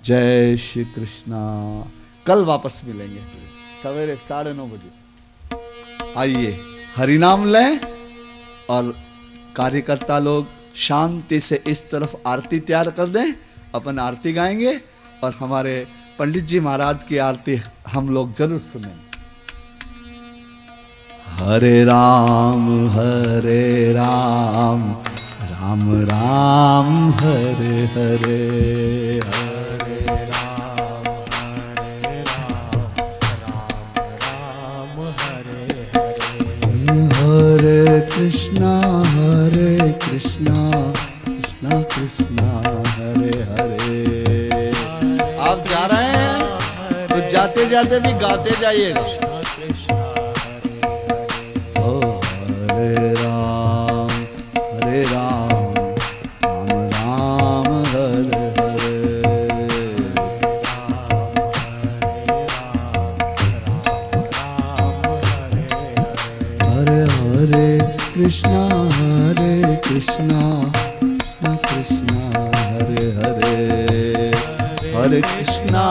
जय श्री कृष्णा। कल वापस मिलेंगे सवेरे 9:30 बजे। आइए हरिनाम लें और कार्यकर्ता लोग शांति से इस तरफ आरती तैयार कर दें। अपन आरती गाएंगे और हमारे पंडित जी महाराज की आरती हम लोग जरूर सुनेंगे। हरे राम राम राम हरे हरे, हरे राम राम हरे हरे, हरे कृष्णा कृष्णा कृष्णा हरे हरे। आप जा रहे हैं तो जाते जाते भी गाते जाइएगा। हरे राम राम हरे हरे, हरे हरे कृष्णा कृष्णा हरे हरे, हरे कृष्णा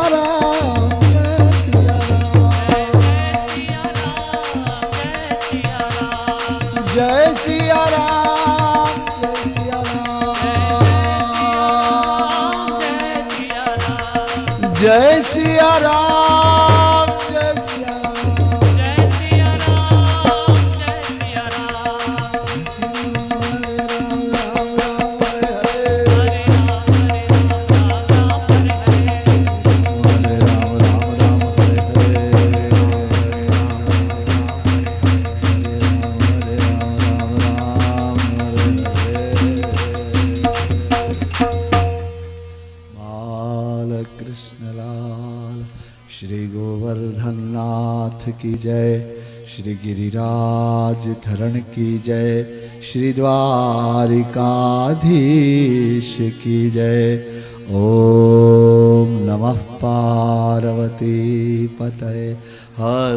राम जय सिया राम जय सिया राम जय सिया राम जय सिया राम जय सिया श्री गोवर्धन नाथ की जय, श्री गिरिराज धरण की जय, श्री द्वारिकाधीश की जय। ओम नमः पार्वती पतये हर